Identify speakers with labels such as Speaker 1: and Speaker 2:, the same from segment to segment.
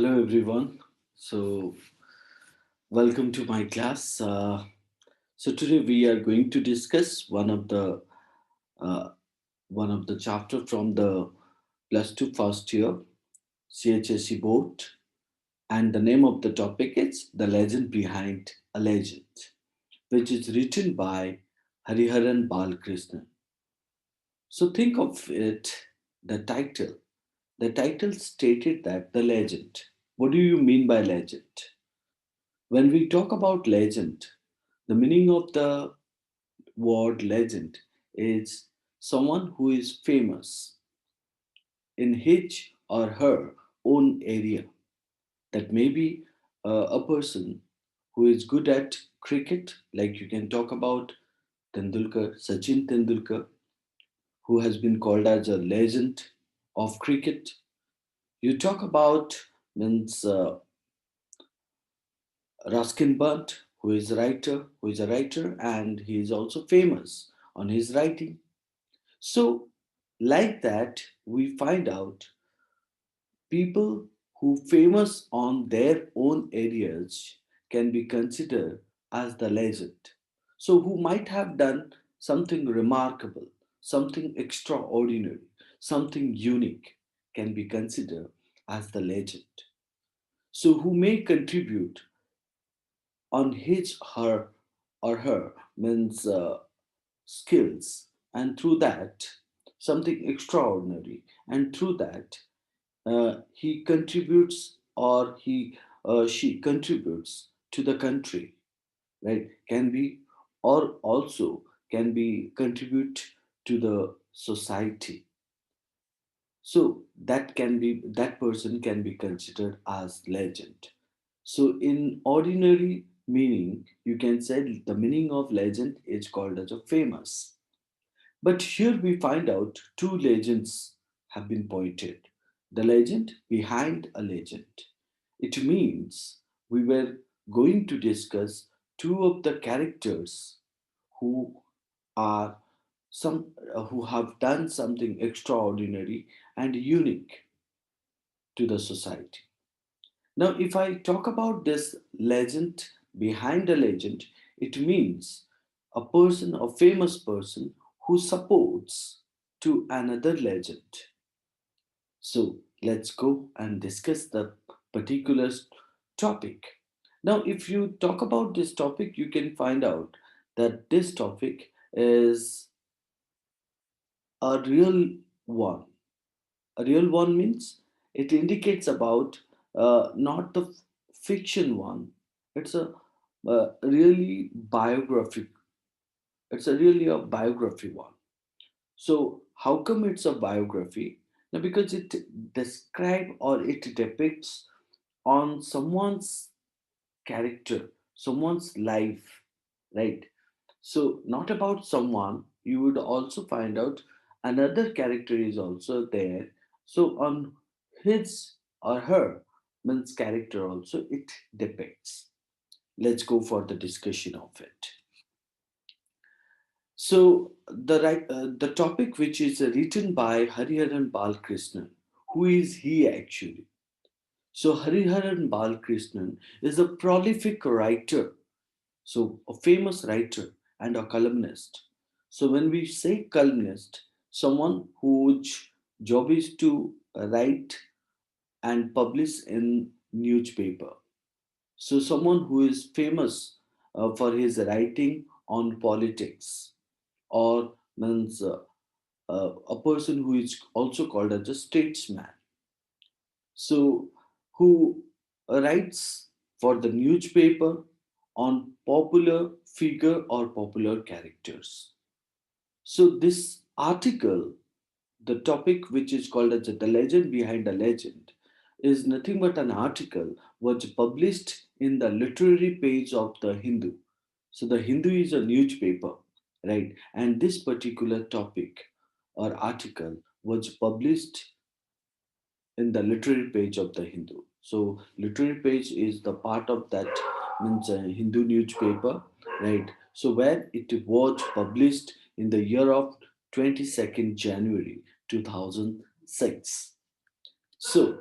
Speaker 1: Hello, everyone. Welcome to my class. Today we are going to discuss uh, one of the chapter from the plus two first year CHSE board, and the name of the topic is "The Legend Behind a Legend," which is written by Hariharan Balakrishnan. So think of it. The title. The title stated that the legend. What do you mean by legend? When we talk about legend, the meaning of the word legend is someone who is famous in his or her own area. That may be a person who is good at cricket, like you can talk about Sachin Tendulkar, who has been called as a legend of cricket. You talk about means Ruskin Bunt, who is a writer, and he is also famous on his writing. So, like that, we find out people who famous on their own areas can be considered as the legend. So, who might have done something remarkable, something extraordinary, something unique can be considered as the legend. So, who may contribute on his, her, or her means skills, and through that, something extraordinary, and through that, he contributes or she contributes to the country, right? Can be or also can be contribute to the society. So that person can be considered as legend. So in ordinary meaning, you can say the meaning of legend is called as a famous. But here we find out two legends have been pointed. The legend behind a legend. It means we were going to discuss two of the characters who are who have done something extraordinary and unique to the society. Now, if I talk about this legend behind a legend, it means a person, a famous person who supports to another legend. So let's go and discuss the particular topic. Now, if you talk about this topic, you can find out that this topic is a real one. A real one means it indicates about not the fiction one. It's a really biographic. It's a really a biography one. So how come it's a biography? Now, because it describe or it depicts on someone's character, someone's life, right? So not about someone, you would also find out another character is also there. So on his or her means character also it depicts. Let's go for the discussion of it. So the topic which is written by Hariharan Balakrishnan. Who is he actually? So Hariharan Balakrishnan is a prolific writer, so a famous writer and a columnist. So when we say columnist, someone whose job is to write and publish in newspaper. So someone who is famous for his writing on politics, or means a person who is also called as a statesman. So who writes for the newspaper on popular figure or popular characters. So this article, the topic which is called as the legend behind a legend, is nothing but an article was published in the literary page of the Hindu. So the Hindu is a newspaper, right? And this particular topic or article was published in the literary page of the Hindu. So literary page is the part of that means a Hindu newspaper, right? So where it was published in the year of 22nd January 2006. So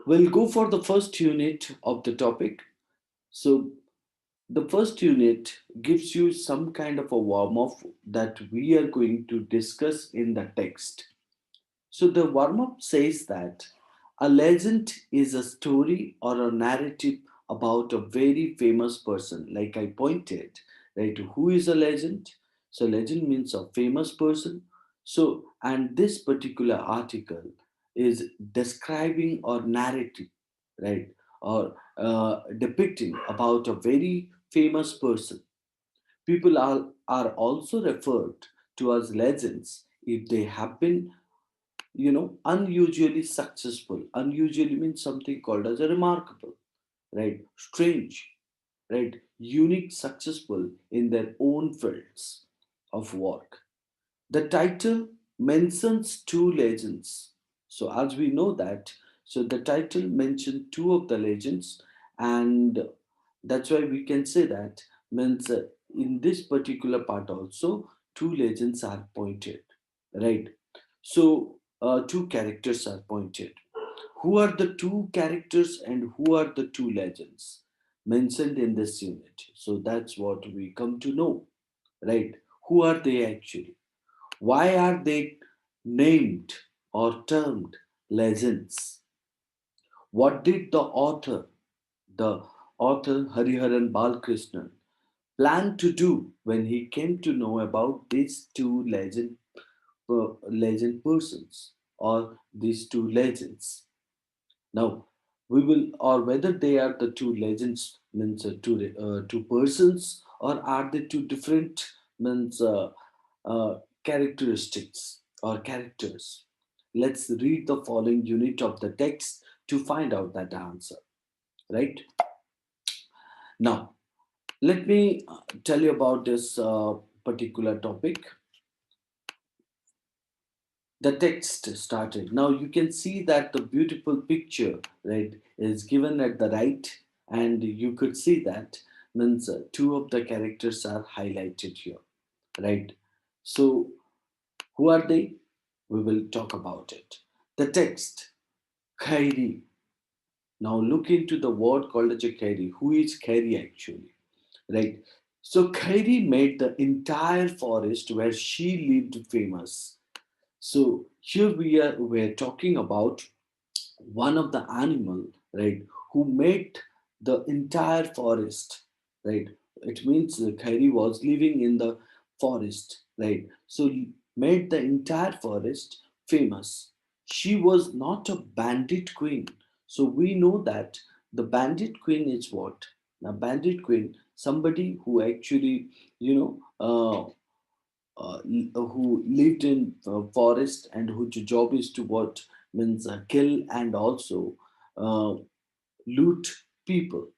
Speaker 1: We'll go for the first unit of the topic. So, the first unit gives you some kind of a warm up that we are going to discuss in the text. So the warm up says that a legend is a story or a narrative about a very famous person. Like I pointed, right? Who is a legend? So legend means a famous person. So, and this particular article is describing or narrative, right? Or depicting about a very famous person. People are also referred to as legends if they happen, unusually successful. Unusually means something called as a remarkable, right? Strange, right? Unique, successful in their own fields of work. The title mentions two legends. So as we know that, so the title mentioned two of the legends, and that's why we can say that means in this particular part also two legends are pointed, right? So two characters are pointed. Who are the two characters and who are the two legends mentioned in this unit? So that's what we come to know, right? Who are they actually? Why are they named or termed legends? What did the author Hariharan Balakrishnan, plan to do when he came to know about these two legend persons or these two legends? Now, we will, or whether they are the two legends means two persons, or are they two different means uh, characteristics or characters. Let's read the following unit of the text to find out that answer. Right now, let me tell you about this particular topic. The text started. Now you can see that the beautiful picture, right, is given at the right, and you could see that means two of the characters are highlighted here, right? So who are they? We will talk about it. The text, Khairi. Now look into the word called as a Khairi. Who is Khairi actually? Right. So Khairi made the entire forest where she lived famous. So here we're talking about one of the animal, right, who made the entire forest, right? It means Khairi was living in the forest, right? So made the entire forest famous. She was not a bandit queen. So we know that the bandit queen is what? Now bandit queen, somebody who actually, you know, who lived in forest and whose job is to what means kill and also uh, loot people,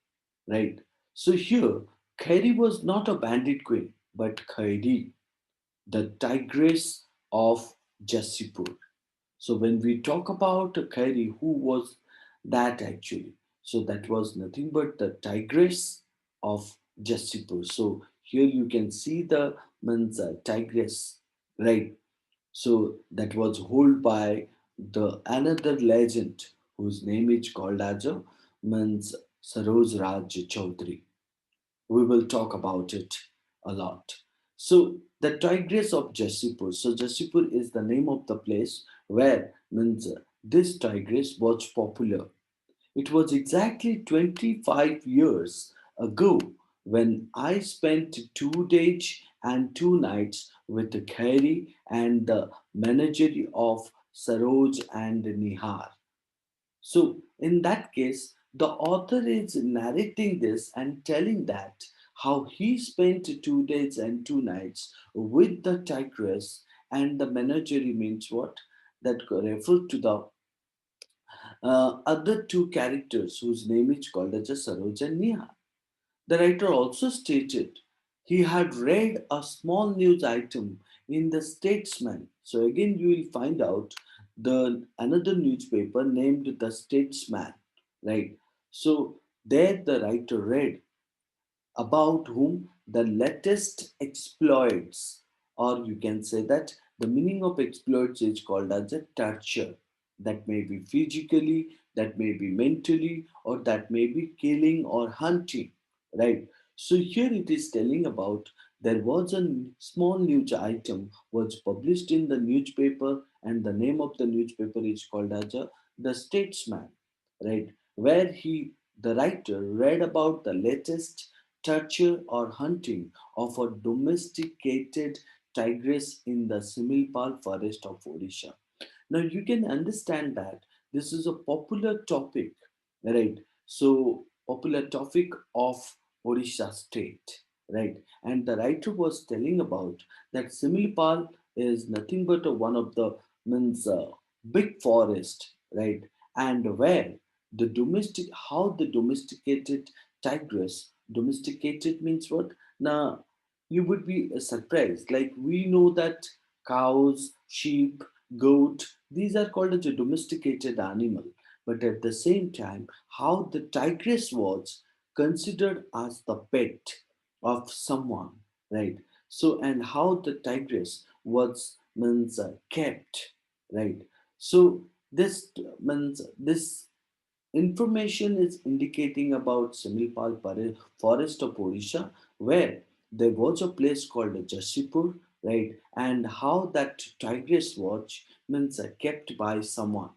Speaker 1: right? So here, Khairi was not a bandit queen, but Khairi, the tigress of Jassipur. So when we talk about Khairi, who was that actually? So that was nothing but the tigress of Jassipur. So here you can see the means tigress, right? So that was held by the another legend whose name is called as a means Saroj Raj Choudhury. We will talk about it a lot. So the tigress of Jassipur. So Jassipur is the name of the place where means this tigress was popular. It was exactly 25 years ago when I spent 2 days and 2 nights with the Khairi and the menagerie of Saroj and Nihar. So, in that case, the author is narrating this and telling that how he spent 2 days and 2 nights with the tigress, and the menagerie means what? That refer to the other two characters whose name is called as Saroj and Neha. The writer also stated he had read a small news item in the Statesman. So again, you will find out the another newspaper named the Statesman, right? So there the writer read about whom the latest exploits, or you can say that the meaning of exploits is called as a torture. That may be physically, that may be mentally, or that may be killing or hunting, right? So here it is telling about there was a small news item was published in the newspaper, and the name of the newspaper is called as the Statesman, right? Where the writer read about the latest torture or hunting of a domesticated tigress in the Simlipal forest of Odisha. Now you can understand that this is a popular topic, right? So popular topic of Odisha state, right? And the writer was telling about that Similipal is nothing but one of the means big forest, right? And where how the domesticated tigress, domesticated means what? Now you would be surprised. Like we know that cows, sheep, goat, these are called as a domesticated animal. But at the same time, how the tigress was considered as the pet of someone, right? So, and how the tigress was means kept, right? So, this means this information is indicating about Similpal forest of Odisha, where there was a place called Jasipur, right? And how that tigress watch means kept by someone.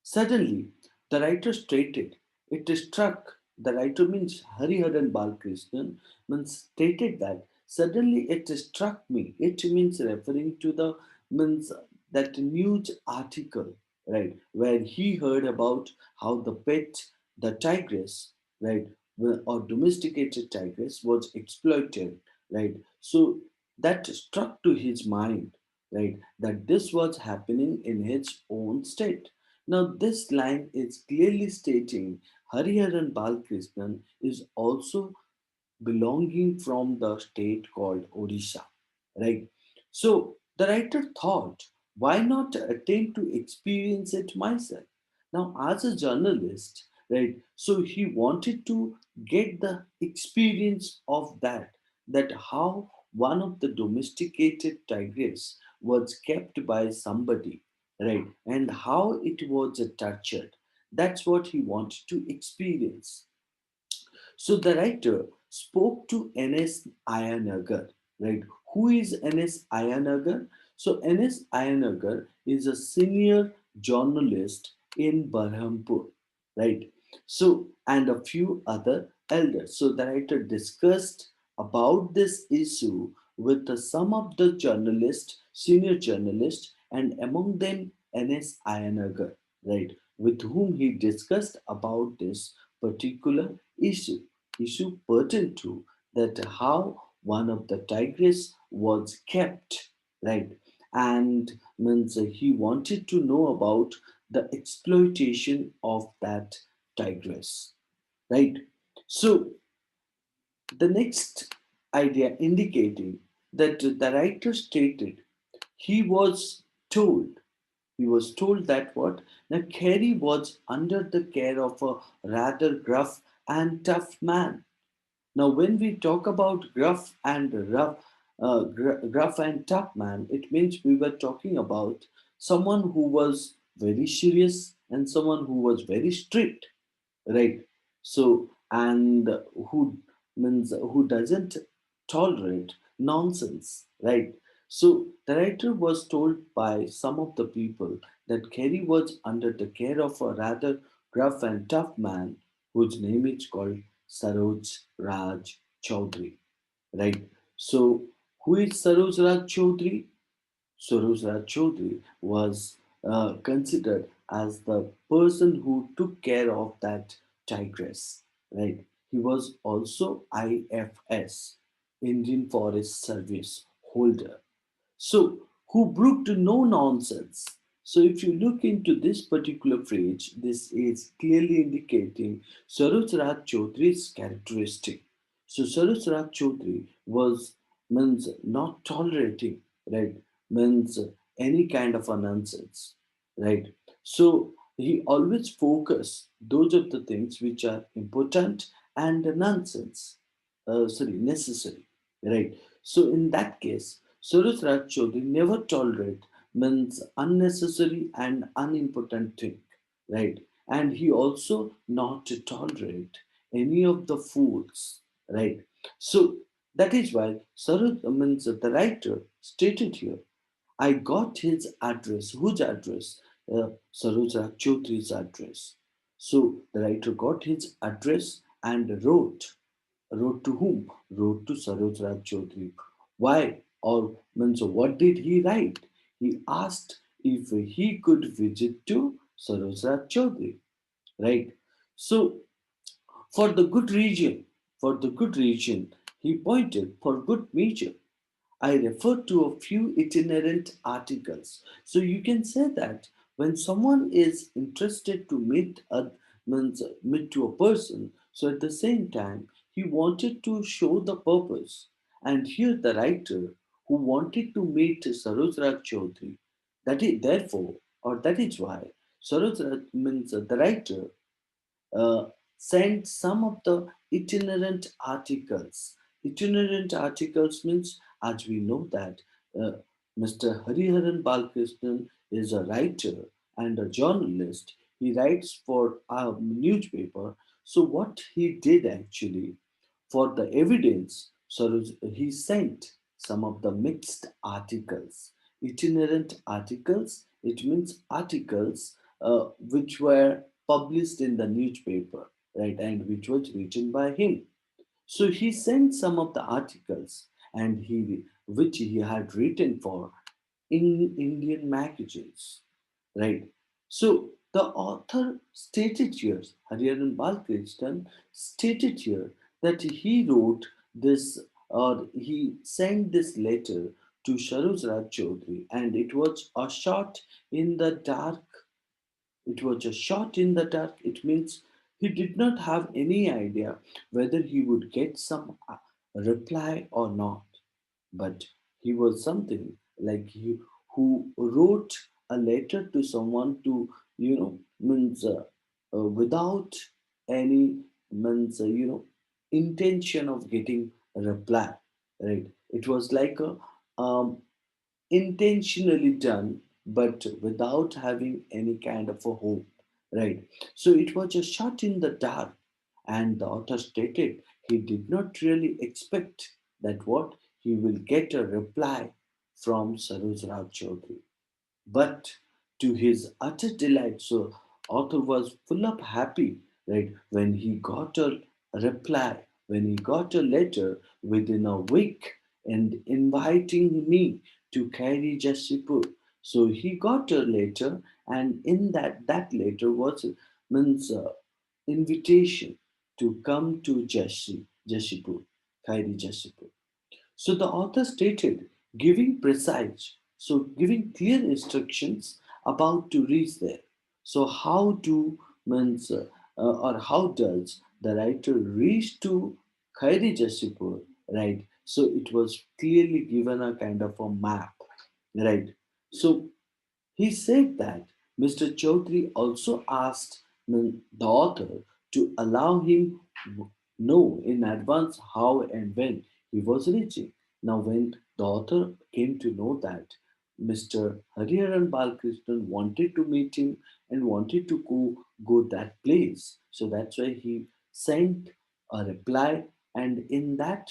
Speaker 1: Suddenly, the writer stated, it struck, the writer means Hariharan Balakrishnan, means stated that suddenly it struck me. It means referring to the means that news article, right, where he heard about how the pet, the tigress, right, or domesticated tigress was exploited, right. So that struck to his mind, right, that this was happening in his own state. Now, this line is clearly stating Hariharan Balakrishnan is also belonging from the state called Odisha, right? So the writer thought, why not attempt to experience it myself? Now, as a journalist, right? So he wanted to get the experience of that how one of the domesticated tigress was kept by somebody, right? And how it was tortured. That's what he wanted to experience. So the writer spoke to N.S. Ayanagar, right? Who is N.S. Ayanagar? So N.S. Ayanagar is a senior journalist in Berhampur, right? So and a few other elders. So the writer discussed about this issue with some of the journalists, senior journalists, and among them N.S. Ayanagar, right? With whom he discussed about this particular issue pertain to that how one of the tigress was kept, right, and means he wanted to know about the exploitation of that tigress, right. So the next idea indicating that the writer stated he was told he was told that what? Now Khairi was under the care of a rather gruff and tough man. Now, when we talk about gruff and tough man, it means we were talking about someone who was very serious and someone who was very strict, right? So, and who means who doesn't tolerate nonsense, right? So the writer was told by some of the people that Kerry was under the care of a rather gruff and tough man whose name is called Saroj Raj Choudhury, right? So who is Saroj Raj Choudhury? Saroj Raj Choudhury was considered as the person who took care of that tigress, right? He was also IFS, Indian Forest Service holder. So, who brooked no nonsense? So, if you look into this particular phrase, this is clearly indicating Saroj Raj Chaudhry's characteristic. So, Saroj Raj Chaudhry was means not tolerating, right? Means any kind of a nonsense, right? So, he always focus those of the things which are important and nonsense, necessary, right? So, in that case, Suraj Raj Chaudhary never tolerated means unnecessary and unimportant thing, right? And he also not to tolerate any of the fools, right? So that is why Saroj means the writer stated here, I got his address. Whose address? Saroj Raj Choudhury's address. So the writer got his address and wrote. Wrote to whom? Wrote to Saroj Raj Choudhury. Why? Or means what did he write? He asked if he could visit to Saroj Raj Choudhury. Right. So for the good reason, he pointed for good measure. I refer to a few itinerant articles. So you can say that when someone is interested to meet to a person, so at the same time he wanted to show the purpose. And here the writer who wanted to meet Saroj Raj Choudhury, that is therefore, or that is why Saroj Raj means the writer uh, sent some of the itinerant articles. Itinerant articles means, as we know that uh, Mr. Hariharan Balakrishnan is a writer and a journalist. He writes for a newspaper. So what he did actually, for the evidence, so he sent some of the mixed articles. Itinerant articles, it means articles which were published in the newspaper, right, and which was written by him. So he sent some of the articles and he which he had written for in Indian magazines, right? So the author stated here, Hariharan Balakrishnan stated here that he wrote this or he sent this letter to Saroj Raj Choudhury and it was a shot in the dark. It was a shot in the dark. It means he did not have any idea whether he would get some reply or not. But he was something like he who wrote a letter to someone to, means without any means, intention of getting a reply. Right? It was like a intentionally done, but without having any kind of a hope, right? So it was a shot in the dark, and the author stated he did not really expect that what he will get a reply from Saroj Rao Chaudhary. But to his utter delight, so author was full of happy, right? When he got a reply, when he got a letter within a week and inviting me to Khairi Jasipur. So he got a letter, and in that letter was means invitation to come to Jasipur, Khairi Jasipur. So the author stated, giving clear instructions about to reach there. So how do means or how does the writer reach to Khairi Jasipur, right? So it was clearly given a kind of a map, right? So he said that Mr. Chaudhary also asked the author to allow him know in advance how and when he was reaching. Now, when the author came to know that Mr. Hariharan Balakrishnan wanted to meet him and wanted to go that place, so that's why he sent a reply, and in that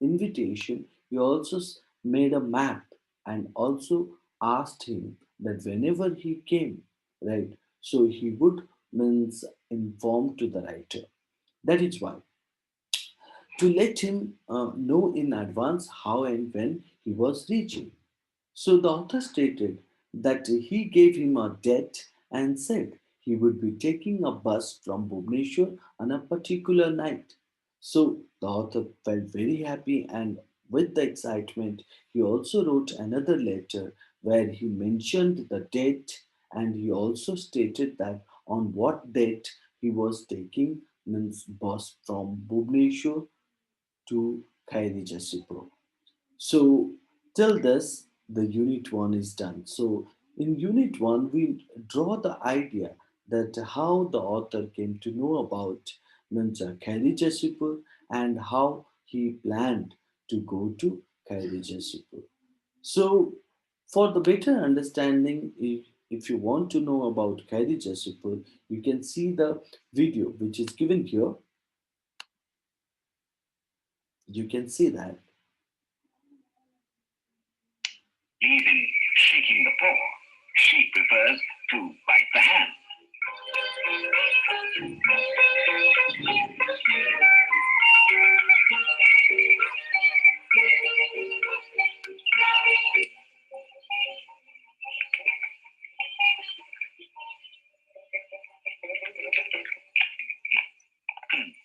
Speaker 1: invitation, he also made a map and also asked him that whenever he came, right, so he would means inform to the writer. That is why to let him know in advance how and when he was reaching. So the author stated that he gave him a date and said he would be taking a bus from Bhubaneswar on a particular night. So the author felt very happy, and with the excitement, he also wrote another letter where he mentioned the date and he also stated that on what date he was taking means bus from Bhubaneswar to Khairi Jasipur. So till this, the unit one is done. So in unit one, we draw the idea that how the author came to know about Mincha Khairi Jasipur and how he planned to go to Khairi Jasipur. So For the better understanding, if you want to know about Khairi Jasipur, you can see the video which is given here. You can see that.
Speaker 2: Even shaking the paw, she prefers to bite the hand.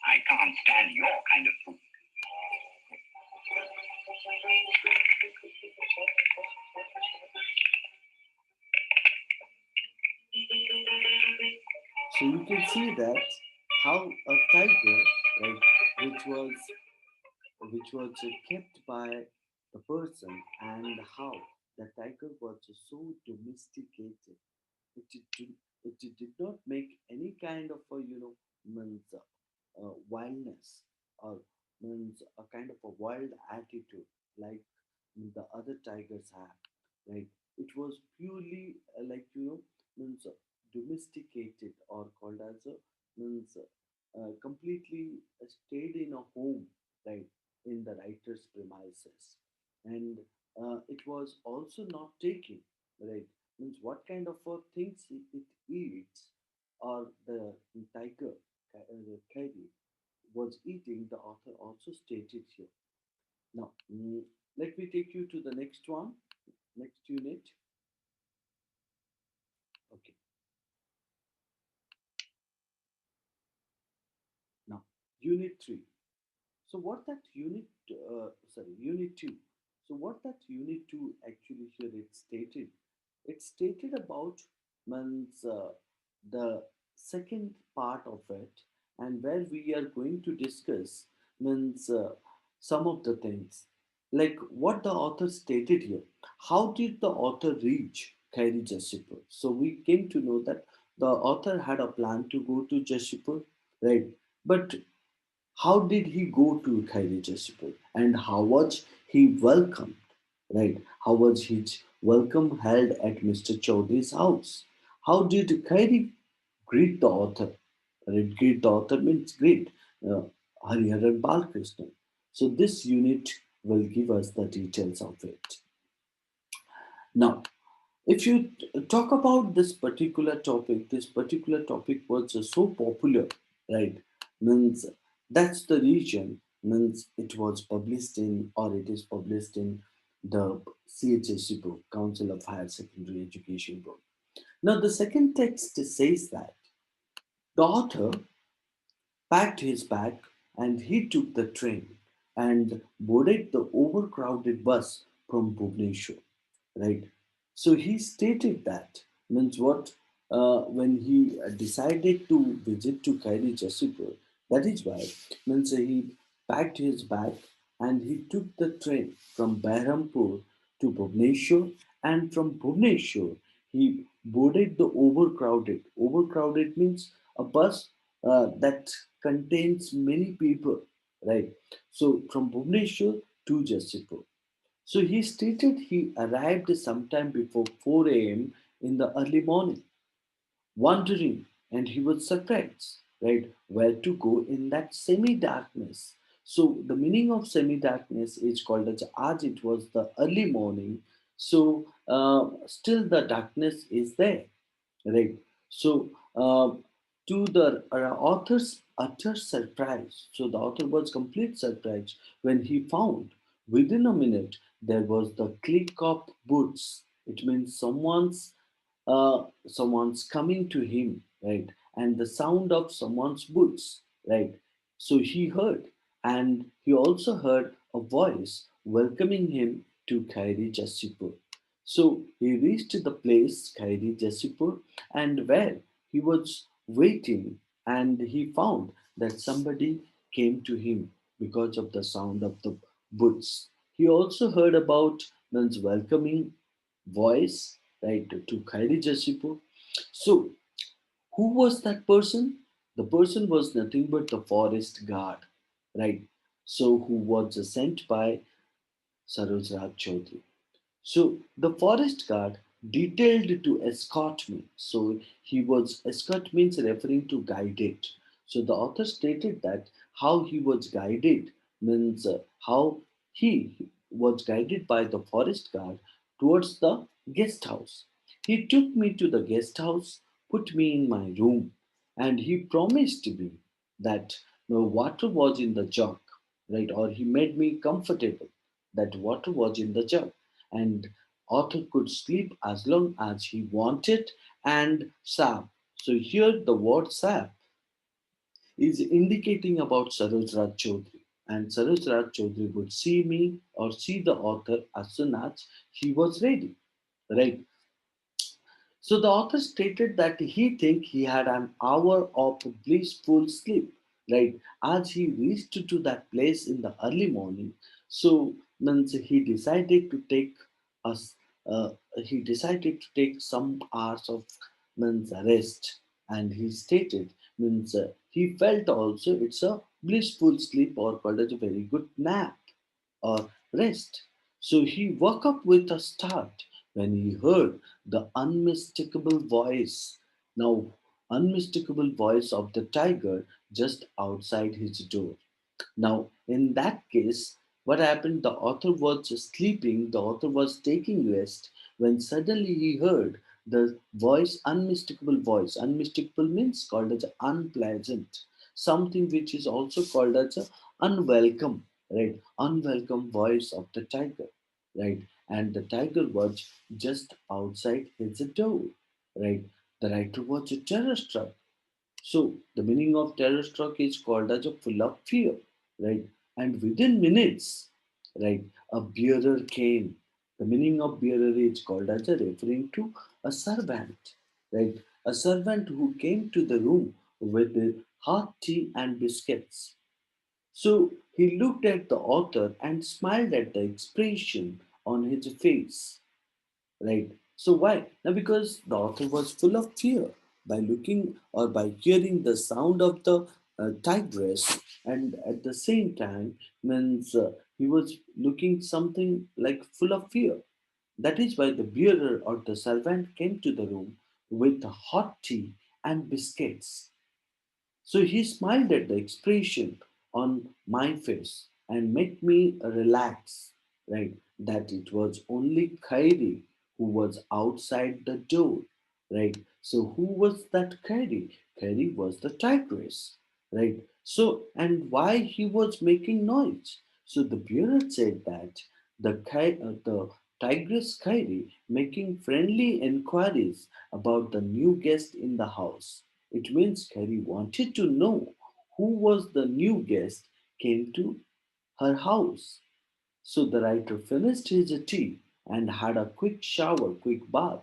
Speaker 2: I can't stand your kind of food.
Speaker 1: So you can see that how a tiger, right, which was kept by the person, and how the tiger was so domesticated. It did not make any kind of a means wildness, or means a kind of a wild attitude like the other tigers have, right? It was purely like means domesticated, or called as a means completely stayed in a home, right, in the writer's premises. And it was also not taking, right, means what kind of things it eats, or the tiger, the Khairi, was eating, the author also stated here. Now, let me take you to the next one, next unit. Okay, now, unit 3. So what that unit 2. So what that unit 2 actually here it stated about means the second part of it, and where we are going to discuss means some of the things, like what the author stated here. How did the author reach Khairi Jasipur? So we came to know that the author had a plan to go to Jasipur, right? But how did he go to Khairi Jasipur, and how was he welcomed? Right? How was his welcome held at Mr. Chaudhry's house? How did Khairi greet the author? Right? Greet the author means greet uh, Hariharan Balakrishnan. So this unit will give us the details of it. Now, if you talk about this particular topic was so popular, right? Means that's the region, means it was published in, or it is published in the CHSE book, Council of Higher Secondary Education book. Now, the second text says that the author packed his bag, and he took the train and boarded the overcrowded bus from Bhubaneswar, right? So he stated that means what, when he decided to visit to Khairi Jasipur, that is why means he packed his bag and he took the train from Behrampur to Bhubaneswar, and from Bhubaneswar he boarded the overcrowded means a bus that contains many people, right? So from Bhubaneswar to Jasipur. So he stated he arrived sometime before 4 a.m. in the early morning, wondering, and he was surprised, right, where to go in that semi darkness. So the meaning of semi darkness is called as it was the early morning, so still the darkness is there, right? So, to the author's utter surprise, so the author was complete surprise when he found within a minute there was the click of boots. It means someone's coming to him, right? And the sound of someone's boots, right? So he heard, and he also heard a voice welcoming him to Khairi Jasipur. So he reached the place Khairi Jasipur, and where he was waiting, and he found that somebody came to him because of the sound of the boots. He also heard about man's welcoming voice, right, to Khairi Jasipur. So who was that person? The person was nothing but the forest guard, right? So who was sent by Saroj Raj Choudhury. So the forest guard detailed to escort me. So he was escort means referring to guided. So the author stated that how he was guided means how he was guided by the forest guard towards the guest house. He took me to the guest house, put me in my room, and he promised me that the water was in the jug, right? Or he made me comfortable that water was in the jug, and author could sleep as long as he wanted and sap. So here the word sap is indicating about Saroj Raj Choudhury. And Saroj Raj Choudhury would see me or see the author as soon as he was ready. Right. So the author stated that he think he had an hour of blissful sleep, right? As he reached to that place in the early morning, so means us. He decided to take some hours of means rest, and he stated means he felt also it's a blissful sleep or called as a very good nap or rest. So he woke up with a start when he heard the unmistakable voice. Now, unmistakable voice of the tiger just outside his door. Now, in that case, what happened? The author was just sleeping, the author was taking rest when suddenly he heard the voice, unmistakable voice. Unmistakable means called as unpleasant, something which is also called as a unwelcome, right? Unwelcome voice of the tiger, right? And the tiger was just outside his door, right? The writer was terror struck. So the meaning of terror struck is called as a full of fear, right? And within minutes, right, a bearer came. The meaning of bearer is called as a referring to a servant, right? A servant who came to the room with hot tea and biscuits. So he looked at the author and smiled at the expression on his face. Right. So why? Now because the author was full of fear by looking or by hearing the sound of the tigress, and at the same time means he was looking something like full of fear. That is why the bearer or the servant came to the room with hot tea and biscuits. So he smiled at the expression on my face and made me relax, right? That it was only Khairi who was outside the door, right? So who was that Khairi? Khairi was the tigress, right? So and why he was making noise? So the bearer said that the tigress Khairi making friendly inquiries about the new guest in the house. It means Carrie wanted to know who was the new guest came to her house. So the writer finished his tea and had a quick shower, quick bath,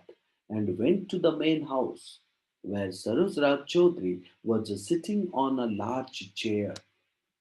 Speaker 1: and went to the main house, where Saroj Raj Choudhury was sitting on a large chair.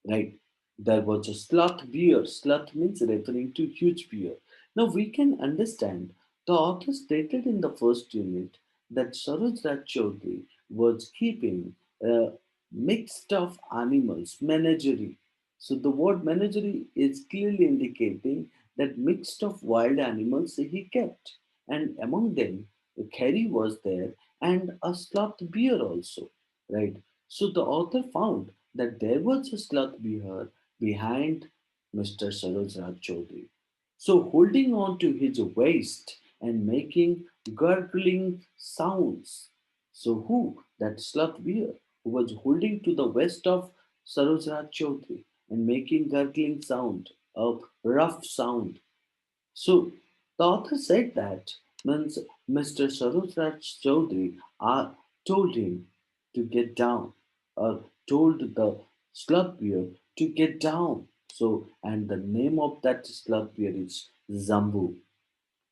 Speaker 1: Right. There was a sloth beer. Sloth means referring to huge beer. Now we can understand the author stated in the first unit that Saroj Raj Choudhury was keeping a mixed of animals, menagerie. So the word menagerie is clearly indicating that mixed of wild animals he kept, and among them a Khairi was there and a sloth beer also, right? So the author found that there was a sloth bear behind Mr. Saroj Raj Choudhury. So holding on to his waist and making gurgling sounds. So who? That sloth bear who was holding to the waist of Saroj Raj Choudhury and making gurgling sound, a rough sound. So the author said that means Mr. Saroj Raj Choudhury told him to get down, or told the slug bear to get down. So and the name of that slug bear is Zambu.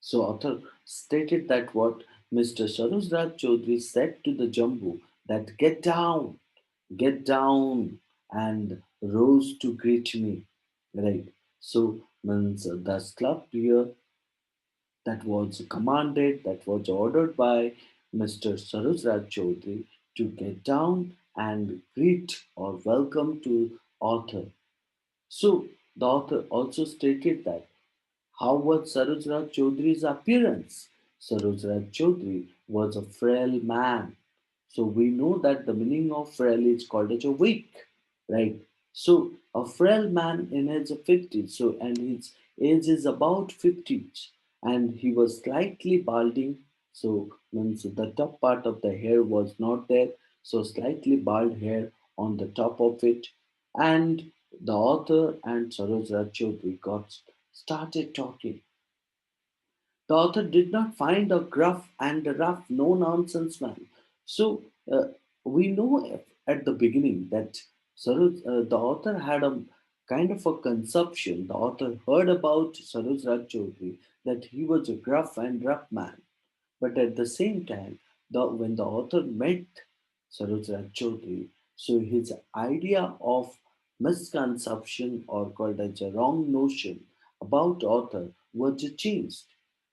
Speaker 1: So author stated that what Mr. Saroj Raj Choudhury said to the Jambu that get down, and rose to greet me. Right. So means the slug bear that was commanded, that was ordered by Mr. Saroj Raj Choudhury to get down and greet or welcome to author. So the author also stated that How was Saroj Raj Choudhury's appearance? Saroj Raj Choudhury was a frail man. So we know that the meaning of frail is called as a weak, right? So a frail man in his 50s, so and his age is about 50s, and he was slightly balding. So means the top part of the hair was not there, so slightly bald hair on the top of it, and the author and Saroj Raj Choudhury got started talking. The author did not find a gruff and a rough, no nonsense man. So we know at the beginning that the author had a kind of a conception. The author heard about Saroj Raj Choudhury that he was a gruff and rough man. But at the same time, when the author met Saroj Raj Choudhury, so his idea of misconception or called as a wrong notion about author was changed.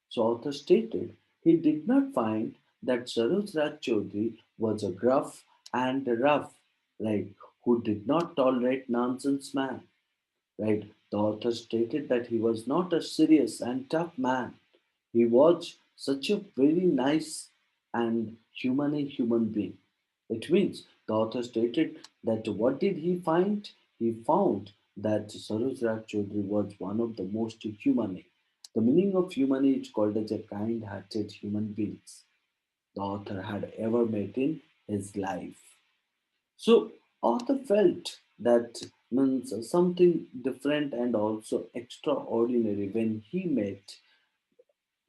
Speaker 1: So author stated he did not find that Saroj Raj Choudhury was a gruff and rough, right, who did not tolerate nonsense man, right. The author stated that he was not a serious and tough man. He was such a very nice and humane human being. It means the author stated that what did he find? He found that Saroj Raj Choudhury was one of the most humane. The meaning of humane is called as a kind-hearted human beings the author had ever met in his life. So author felt that means something different and also extraordinary when he met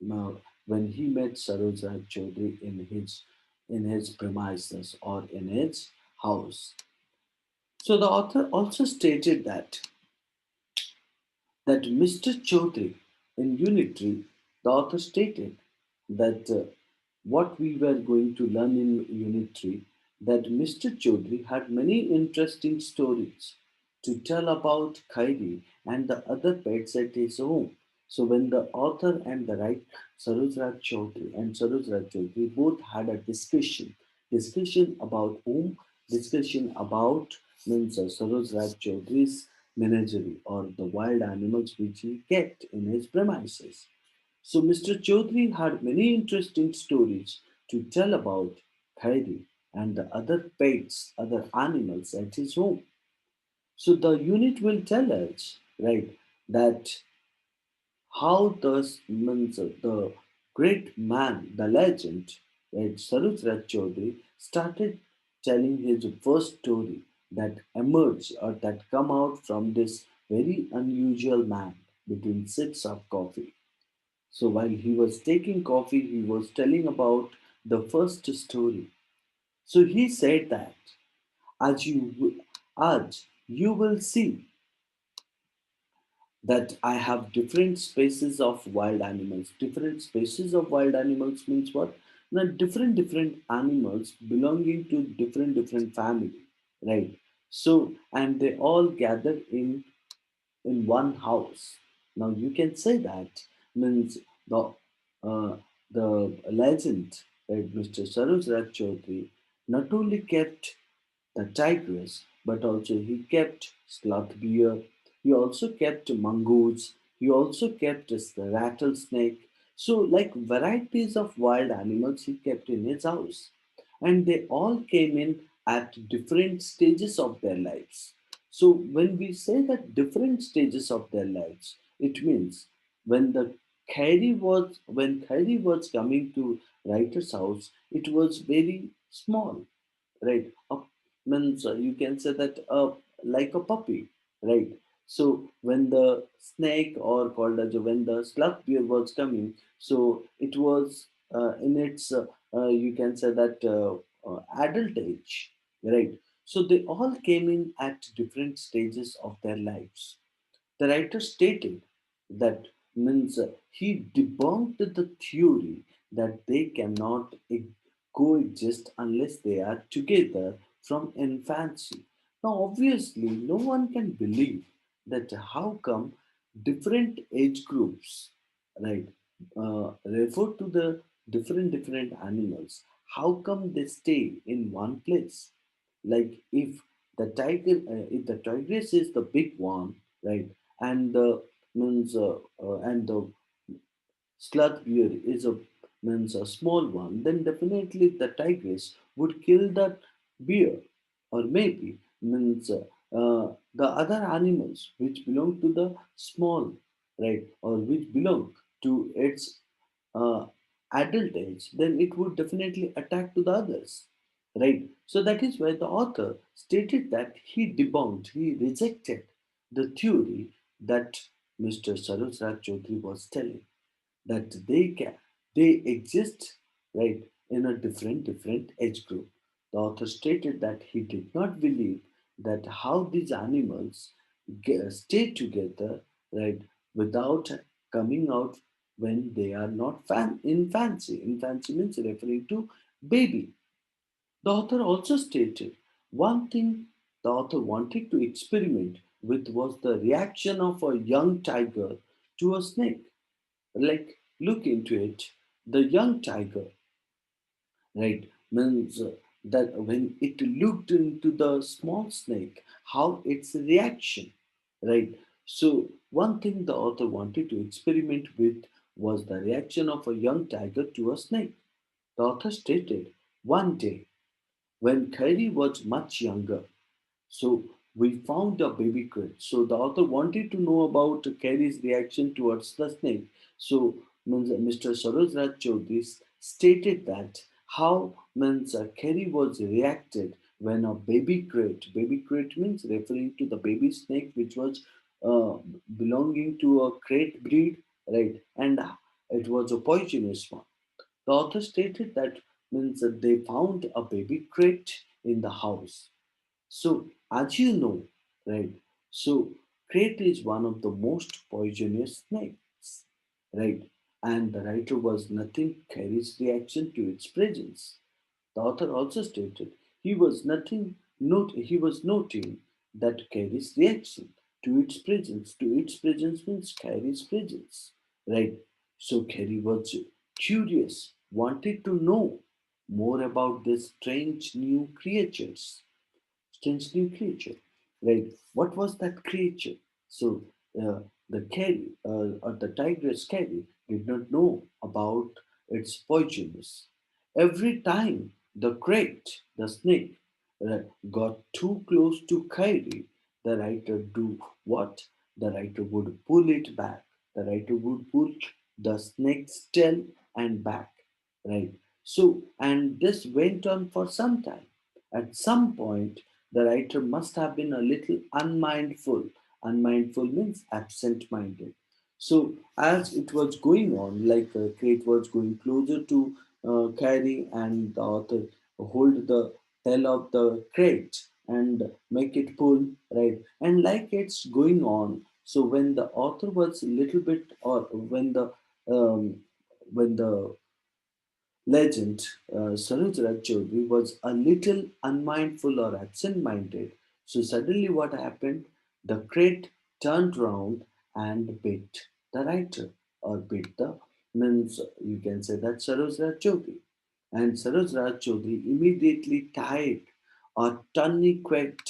Speaker 1: Saroj Raj Choudhury in his premises or in his house. So the author also stated that Mr. Chaudhary in Unitary, the author stated that what we were going to learn in Unitary, that Mr. Chaudhary had many interesting stories to tell about Khairi and the other pets at his home. So when the author and the writer Saroj Raj Choudhury and Saroj Raj Choudhury both had a discussion about whom, discussion about means Saroj Raj Choudhury's menagerie or the wild animals which he kept in his premises. So Mr. Chaudhary had many interesting stories to tell about Khairi and the other pets, other animals at his home. So the unit will tell us, right, that how does means the great man, the legend, right, Saroj Raj Choudhury started telling his first story that emerged or that come out from this very unusual man between sips of coffee. So while he was taking coffee, he was telling about the first story. So he said that as you will see that I have different species of wild animals. Different species of wild animals means what? Now, different animals belonging to different family, right? So, and they all gather in one house. Now, you can say that means uh, the legend, right? Mr. Saroj Raj Choudhury not only kept the tigress, but also he kept sloth bear. He also kept mongoose. He also kept a rattlesnake. So, like varieties of wild animals, he kept in his house, and they all came in at different stages of their lives. So, when we say that different stages of their lives, it means when the Khairi was coming to writer's house, it was very small, right? Means you can say that like a puppy, right? So when the snake or called as when the sloth bear was coming, so it was in its you can say that adult age, right? So they all came in at different stages of their lives. The writer stated that means he debunked the theory that they cannot coexist unless they are together from infancy. Now, obviously, no one can believe that how come different age groups, right, refer to the different animals. How come they stay in one place? Like if the tigress is the big one, right, and the means and the slug bear is a means a small one, then definitely the tigress would kill that bear, or maybe means the other animals which belong to the small, right, or which belong to its uh, adult age, then it would definitely attack to the others, right? So that is why the author stated that he debunked, he rejected the theory that Mr. Saroj Raj Choudhury was telling, that they exist, right, in a different age group. The author stated that he did not believe that how these animals stay together, right, without coming out when they are not infancy. Infancy means referring to baby. The author also stated one thing the author wanted to experiment with was the reaction of a young tiger to a snake. Like, look into it. The young tiger, right, means that when it looked into the small snake, how its reaction, right? So, one thing the author wanted to experiment with was the reaction of a young tiger to a snake. The author stated one day when Khairi was much younger, so we found a baby crate. So the author wanted to know about Carrie's reaction towards the snake. So Mr. Saroj Raj Choudhury stated that how Carrie was reacted when a baby crate means referring to the baby snake which was uh, belonging to a crate breed, right? And it was a poisonous one. The author stated that they found a baby crate in the house. So, as you know, right? So, crate is one of the most poisonous snakes, right? And the writer was nothing Carrie's reaction to its presence. The author also stated he was noting that Carrie's reaction to its presence. To its presence means Carrie's presence, right? So Carrie was curious, wanted to know more about these strange new creatures, strange new creature, right? What was that creature? So uh, the Carrie or the tigress Carrie did not know about its poisonous. Every time the snake, got too close to Khairi, the writer do what? The writer would pull it back. The writer would pull the snake's tail and back, right? So, and this went on for some time. At some point, the writer must have been a little unmindful. Unmindful means absent minded. So, as it was going on, like Kate was going closer to Carrie, and the author hold the tail of the crate and make it pull, right? And like it's going on. So, when the author was a little bit, or um, when the legend, Saroj Raj Choudhury was a little unmindful or absent-minded. So suddenly, what happened? The crate turned round and bit the writer, or bit the means you can say that Saroj Raj Choudhury. And Saroj Raj Choudhury immediately tied a tourniquet.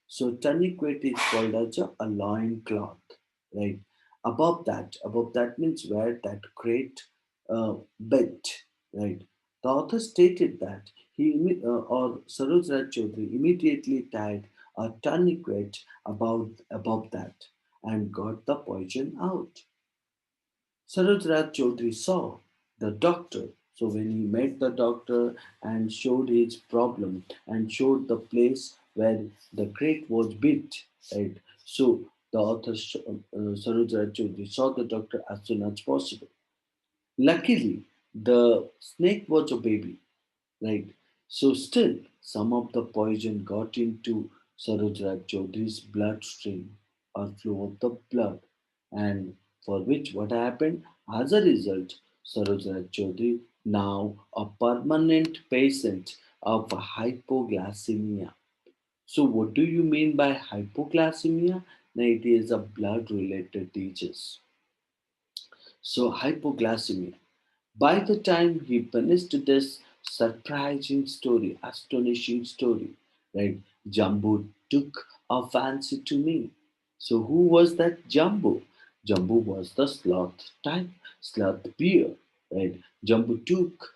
Speaker 1: So tourniquet is called as a loin cloth, right? Above that means where that crate bent, right? The author stated that or Saroj Raj Choudhury immediately tied a tourniquet above that and got the poison out. Saroj Raj Choudhury saw the doctor. So when he met the doctor and showed his problem and showed the place where the crate was bit, right? So the author Saroj Raj Choudhury saw the doctor as soon as possible. Luckily, the snake was a baby, right? So still, some of the poison got into Saroj Raj Chaudhury's bloodstream or flow of the blood, and for which what happened? As a result, Saroj Raj Chaudhury now a permanent patient of hypoglycemia. So what do you mean by hypoglycemia? Now it is a blood-related disease. So hypoglycemia. By the time he finished this astonishing story, right, Jumbo took a fancy to me. So who was that Jumbo? Jumbo was the sloth type, sloth bear, right? Jumbo took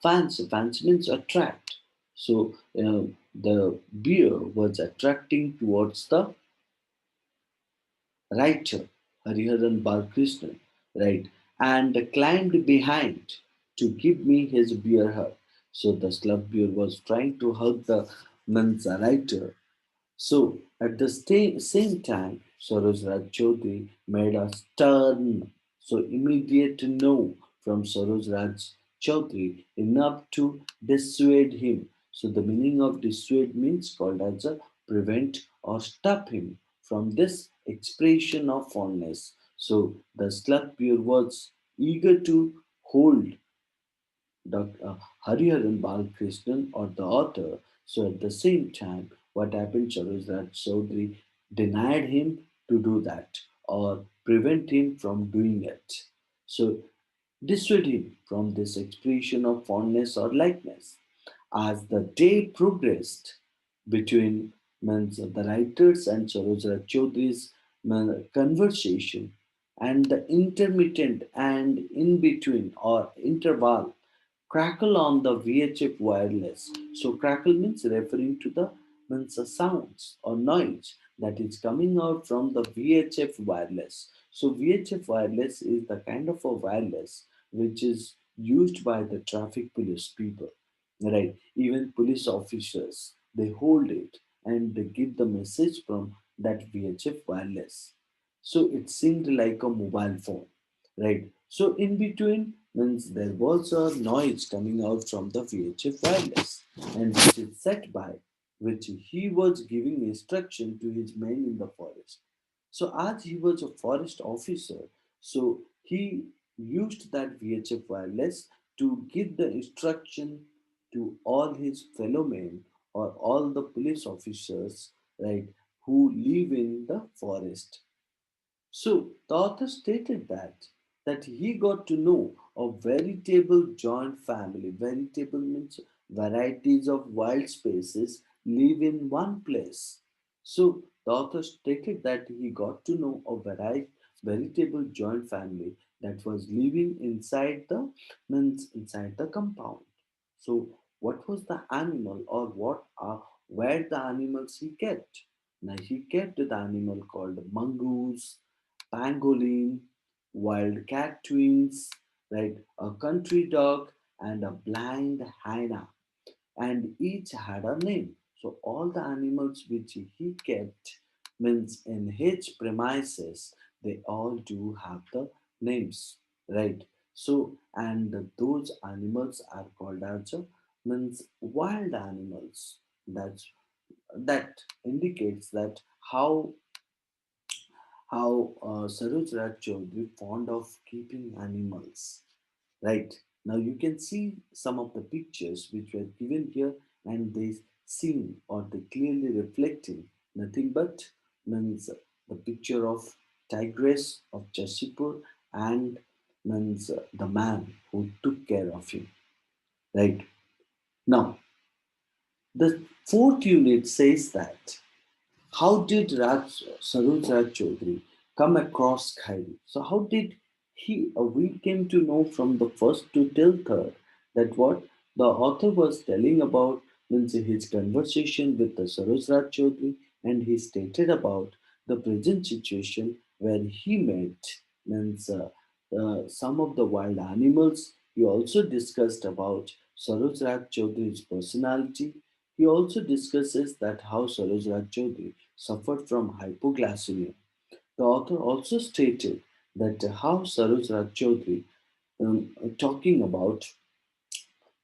Speaker 1: fancy, fancy means attract. So the bear was attracting towards the writer, Hariharan Balakrishnan, right? And climbed behind to give me his beer hug. So the slum beer was trying to hug the Mansa writer. So at the same time, Saroj Raj Choudhury made a stern, so immediate no from Saroj Raj Choudhury enough to dissuade him. So the meaning of dissuade means called as a prevent or stop him from this expression of fondness. So the slut beer was eager to hold Dr. Hariharan Balakrishnan or the author. So at the same time, what happened was that Chaudhary denied him to do that or prevent him from doing it. So dissuade him from this expression of fondness or likeness. As the day progressed between means, the writers and Saroj Raj Choudhury's conversation and the intermittent and in between or interval crackle on the VHF wireless. So crackle means referring to the means the sounds or noise that is coming out from the VHF wireless. So VHF wireless is the kind of a wireless which is used by the traffic police people, right? Even police officers they hold it and they give the message from that VHF wireless. So it seemed like a mobile phone, right? So in between means there was a noise coming out from the VHF wireless, and which is set by which he was giving instruction to his men in the forest. So as he was a forest officer, so he used that VHF wireless to give the instruction to all his fellow men or all the police officers, right, who live in the forest. So the author stated that he got to know a veritable joint family. Veritable means varieties of wild spaces live in one place. So the author stated that he got to know a veritable joint family that was living inside the means inside the compound. So what was the animal or what are where the animals he kept? Now he kept the animal called mongoose, pangolin, wild cat twins, right? A country dog and a blind hyena, and each had a name. So all the animals which he kept means in his premises, they all do have the names, right? So and those animals are called as means wild animals. That indicates that how Saroj Raj Choudhury fond of keeping animals. Right. Now you can see some of the pictures which were given here and they seem or they clearly reflecting nothing but means the picture of tigress of Jasipur and means the man who took care of him. Right. Now the fourth unit says that how did Saroj Raj Choudhury come across Khairi? So how did we came to know from the first to till third that what the author was telling about means his conversation with the Saroj Raj Choudhury and he stated about the present situation where he met means some of the wild animals. He also discussed about Saroj Raj Choudhury's personality. He also discusses that how Saroj Raj Choudhury suffered from hypoglycemia. The author also stated that how Saroj Raj Choudhury, talking about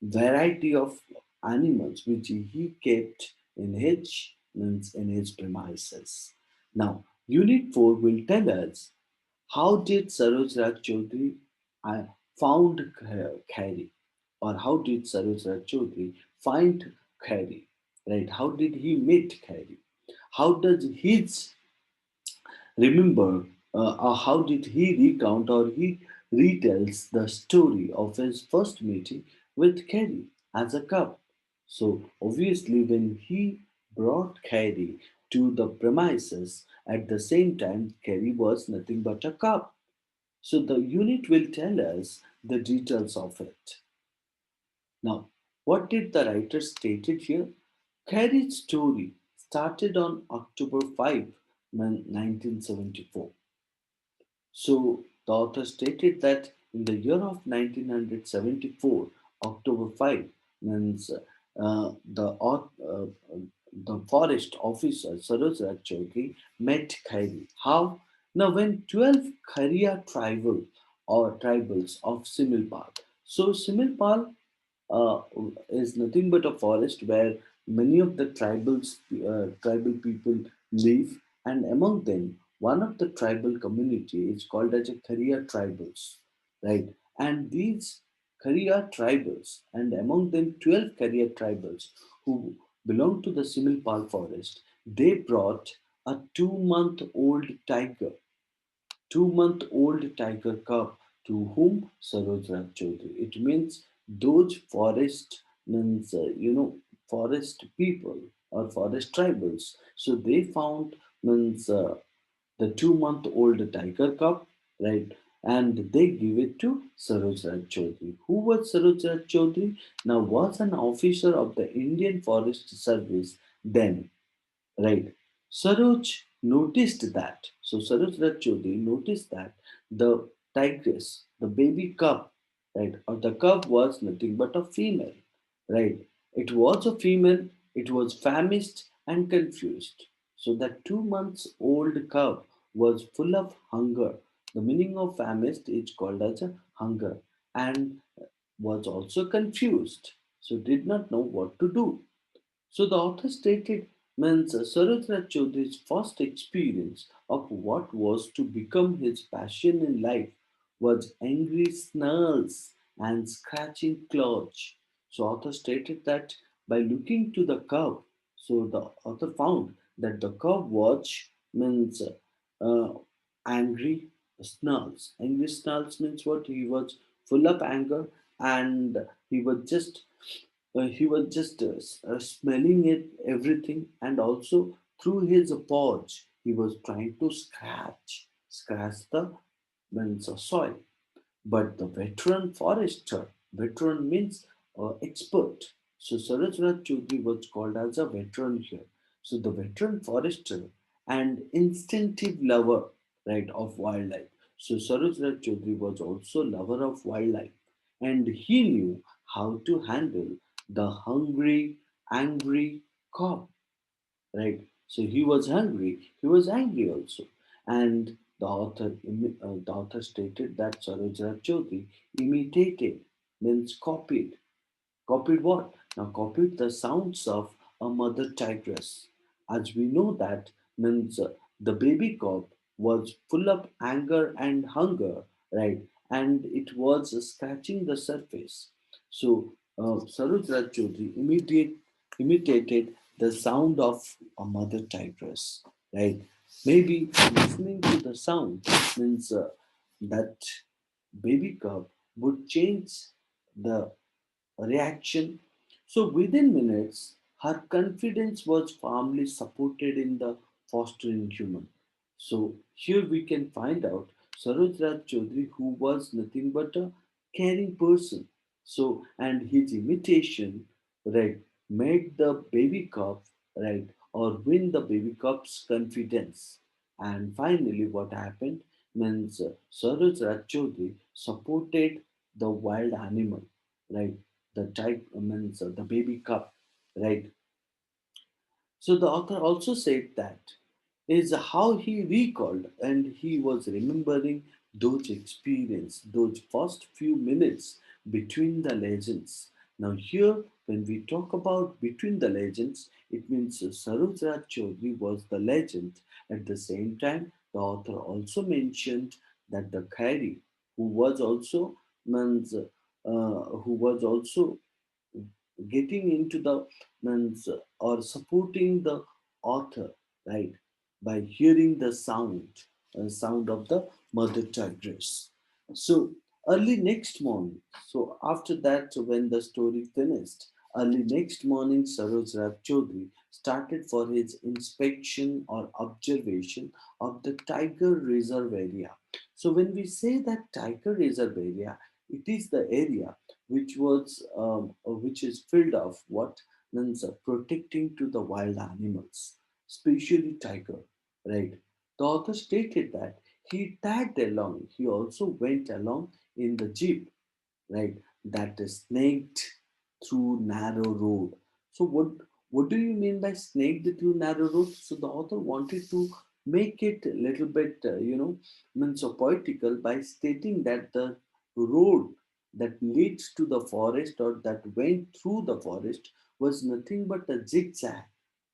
Speaker 1: variety of animals which he kept in his premises. Now, Unit 4 will tell us how did Saroj Raj Choudhury found Khairi, or how did Saroj Raj Choudhury find Khairi, right? How did he meet Khairi? How does his remember how did he recount or he retells the story of his first meeting with Khairi as a cub? So obviously when he brought Khairi to the premises. At the same time, Kerry was nothing but a cub. So the unit will tell us the details of it. Now, what did the writer stated here? Carey's story started on October 5, 1974. So the author stated that in the year of 1974, October 5, means the forest officer Saroj Raj Choudhury met Khairi. How? Now, when 12 Kharia tribals of Similpal. So Similpal uh, is nothing but a forest where many of the tribal people live, and among them, one of the tribal community is called as a Kharia tribals, right? And these Kharia tribals, and among them 12 Kharia tribals who belong to the Similpal forest, they brought a 2-month-old tiger, 2-month-old tiger cub to whom Saroj Raj Choudhury. It means those forest means forest people or forest tribals. So they found means the 2-month-old tiger cub, right? And they give it to Saroj Raj Choudhury. Who was Saroj Raj Choudhury? Now was an officer of the Indian Forest Service then. Right. Saroj noticed that. So Saroj Raj Choudhury noticed that the tigress, the baby cub, right, or the cub was nothing but a female. Right. It was a female, it was famished and confused. So that 2 months old cub was full of hunger. The meaning of famished is called as a hunger, and was also confused. So did not know what to do. So the author stated means Saroj Raj Choudhury's first experience of what was to become his passion in life was angry snarls and scratching claws. So author stated that by looking to the curve, so the author found that the curve watch means uh, angry snarls. Angry snarls means what? He was full of anger, and he was just smelling it everything, and also through his paws he was trying to scratch the means soil. But the veteran forester, veteran means expert. So Saroj Raj Choudhury was called as a veteran here. So the veteran forester and instinctive lover, right, of wildlife. So Saroj Raj Choudhury was also lover of wildlife, and he knew how to handle the hungry, angry cow, right? So he was hungry, he was angry also. And the author stated that Saroj Raj Choudhury imitated, means copied. Copied what? Now copied the sounds of a mother tigress. As we know that means the baby cub was full of anger and hunger, right? And it was scratching the surface. So Saroj Raj Choudhury imitated the sound of a mother tigress, right? Maybe listening to the sound means that baby cub would change the reaction. So within minutes, her confidence was firmly supported in the fostering human. So here we can find out Saroj Raj Choudhury, who was nothing but a caring person. So and his imitation, right, made the baby cub, right, or win the baby cub's confidence. And finally, what happened means Saroj Raj Choudhury supported the wild animal, right, the type means the baby cub, right. So the author also said that is how he recalled and he was remembering those experience, those first few minutes between the legends. Now here, when we talk about between the legends, it means Saroj Raj Choudhury was the legend. At the same time, the author also mentioned that the Khairi, who was also means who was also getting into the means or supporting the author, right, by hearing the sound of the mother tigress. So early next morning, so after that when the story finished, Early next morning, Saroj Raj Choudhury started for his inspection or observation of the tiger reserve area. So, when we say that tiger reserve area, it is the area which is filled of what means protecting to the wild animals, especially tiger. Right. The author stated that he tagged along. He also went along in the jeep, right, that is snaked through narrow road. So what do you mean by snaked through narrow road? So the author wanted to make it a little bit means so poetical by stating that the road that leads to the forest or that went through the forest was nothing but a zigzag,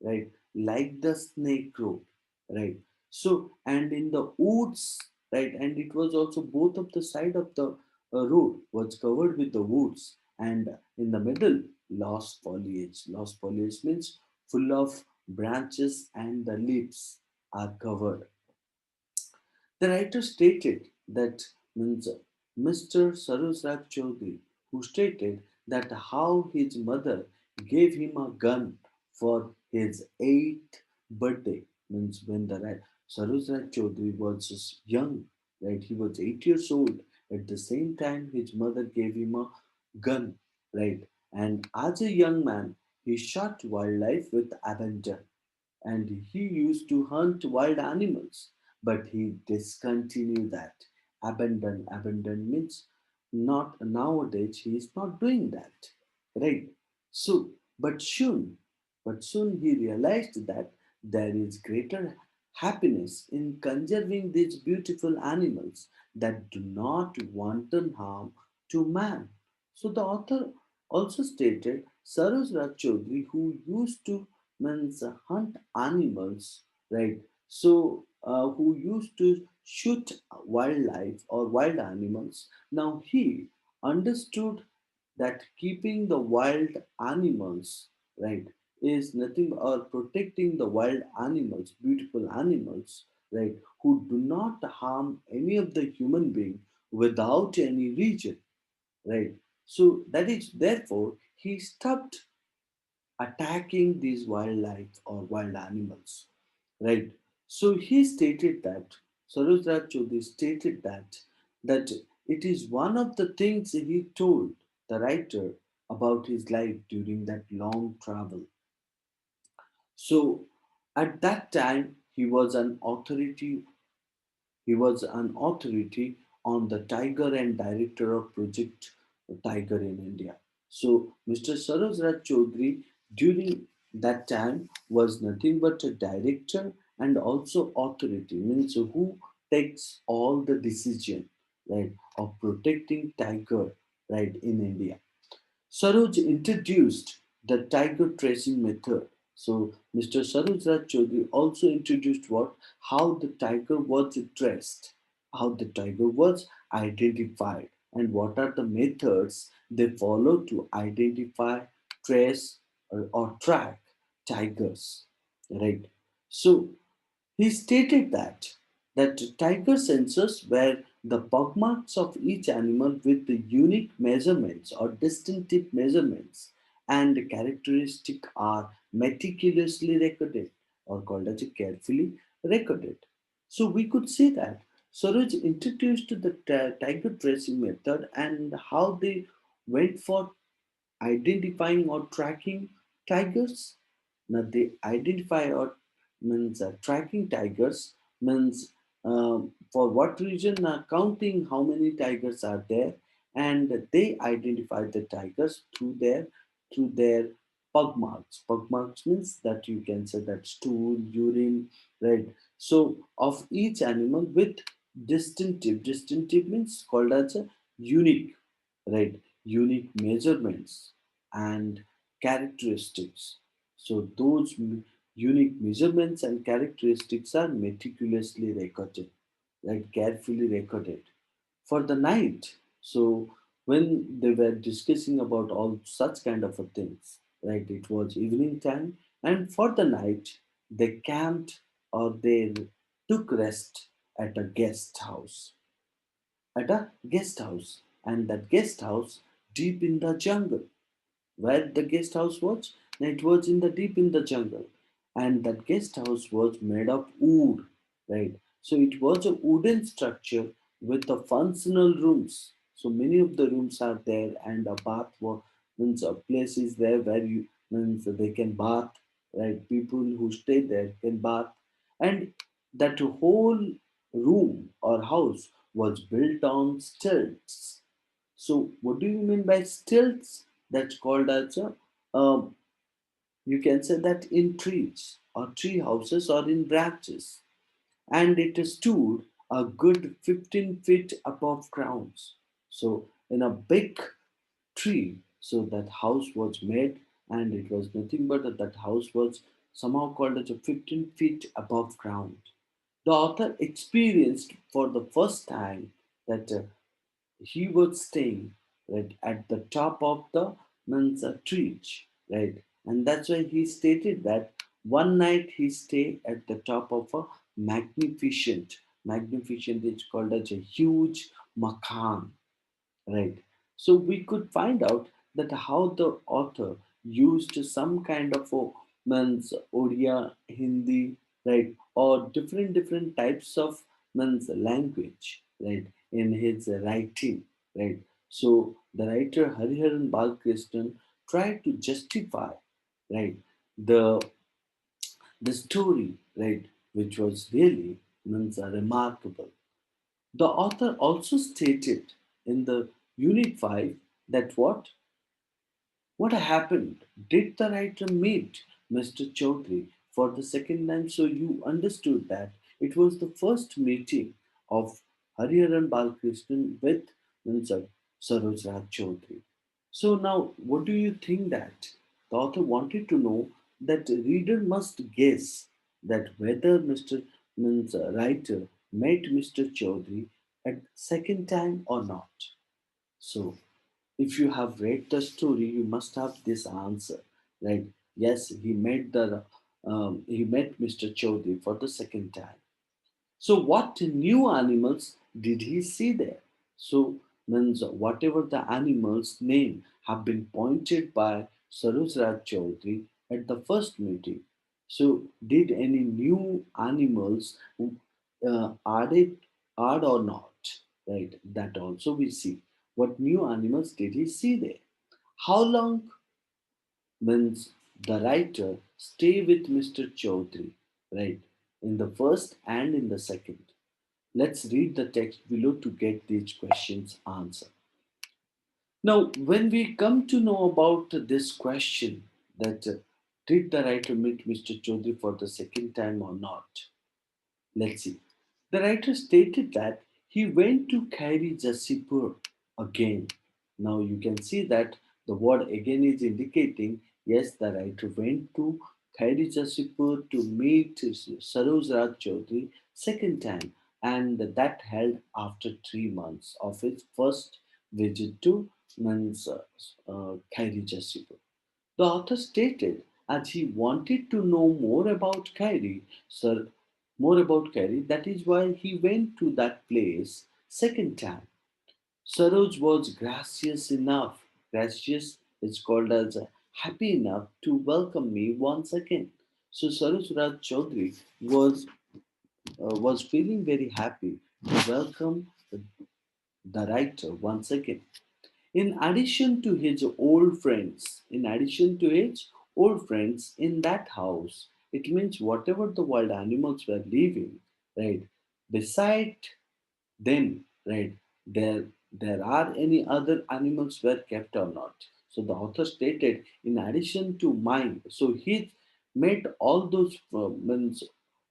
Speaker 1: right, like the snake road, right. So and in the woods, right, and it was also both of the side of the road was covered with the woods, and in the middle, lost foliage. Lost foliage means full of branches and the leaves are covered. The writer stated that means Mr. Saroj Raj Choudhury, who stated that how his mother gave him a gun for his 8th birthday, means when Saroj Raj Choudhury was just young, right? He was 8 years old. At the same time, his mother gave him a gun, right? And as a young man, he shot wildlife with abandon, and he used to hunt wild animals, but he discontinued that. Abandon means not nowadays. He is not doing that, right? So, but soon, but soon he realized that there is greater happiness in conserving these beautiful animals that do not wanton harm to man. So the author also stated Saroj Raj Choudhury, who used to means hunt animals, right? So who used to shoot wildlife or wild animals. Now he understood that keeping the wild animals, right, is nothing or protecting the wild animals, beautiful animals, right, who do not harm any of the human being without any reason, right. So that is therefore he stopped attacking these wildlife or wild animals, right? So he stated that Saroj Raj Choudhury stated that it is one of the things he told the writer about his life during that long travel. So at that time he was an authority on the tiger and director of Project Tiger in India. So Mr. Saroj Raj Choudhury during that time was nothing but a director and also authority, means who takes all the decision, right, of protecting tiger, right, in India. Saroj introduced the tiger tracing method. So Mr. Saroj Raj Choudhury also introduced what how the tiger was traced, how the tiger was identified, and what are the methods they follow to identify, trace, or track tigers. Right. So he stated that tiger census were the pugmarks of each animal with the unique measurements or distinctive measurements and characteristic are meticulously recorded or called as carefully recorded. So we could see that Saroj introduced the tiger tracing method and how they went for identifying or tracking tigers. Now they identify or means tracking tigers means for what reason counting how many tigers are there, and they identify the tigers through their pug marks. Pug marks means that you can say that stool, urine, right? So of each animal with distinctive means called as a unique, right, unique measurements and characteristics. So those unique measurements and characteristics are meticulously recorded, right, carefully recorded for the night. So when they were discussing about all such kind of a things, right, it was evening time, and for the night they camped or they took rest at a guest house, and that guest house deep in the jungle. Where the guest house was? It was in the deep in the jungle, and that guest house was made of wood, right? So it was a wooden structure with the functional rooms. So many of the rooms are there, and a bath means a place is there where you means they can bath, right? People who stay there can bath, and that whole room or house was built on stilts. So, what do you mean by stilts? That's called as a, you can say that in trees or tree houses or in branches. And it stood a good 15 feet above ground. So, in a big tree, so that house was made, and it was nothing but that house was somehow called as a 15 feet above ground. The author experienced for the first time that he was staying right at the top of the Mansa tree, right? And that's why he stated that one night he stayed at the top of a magnificent is called as a huge makan, right? So we could find out that how the author used some kind of a means Odia, Hindi, right, or different types of means language, right, in his writing, right. So the writer Hariharan Balakrishnan tried to justify, right, the the story, right, which was really means remarkable. The author also stated in the Unit 5 that what happened? Did the writer meet Mr. Chaudhary for the second time? So you understood that it was the first meeting of Hariharan Balakrishnan with Mr. Saroj Raj Choudhury. So now, what do you think that the author wanted to know that the reader must guess that whether Mr. means writer met Mr. Chaudhary at second time or not. So if you have read the story, you must have this answer, right? Yes, he met Mr. Chaudhary for the second time. So, what new animals did he see there? So, means whatever the animals' name have been pointed by Saroj Raj Choudhury at the first meeting. So, did any new animals added add or not? Right, that also we see. What new animals did he see there? How long means the writer stay with Mr. Chaudhary, right, in the first and in the second. Let's read the text below to get these questions answered. Now, when we come to know about this question that did the writer meet Mr. Chaudhary for the second time or not? Let's see. The writer stated that he went to Khairi Jasipur again. Now you can see that the word again is indicating yes, the writer went to Khairi Jasipur to meet Saroj Raj Choudhury second time, and that held after 3 months of his first visit to Khairi Jasipur. The author stated as he wanted to know more about Khairi, that is why he went to that place second time. Saroj was gracious is called as happy enough to welcome me once again. So Saroj Raj Chaudhary was feeling very happy to welcome the writer once again. In addition to his old friends in that house, it means whatever the wild animals were living, right? Beside them, right? There are any other animals were kept or not. So the author stated, in addition to mine, so he met all those means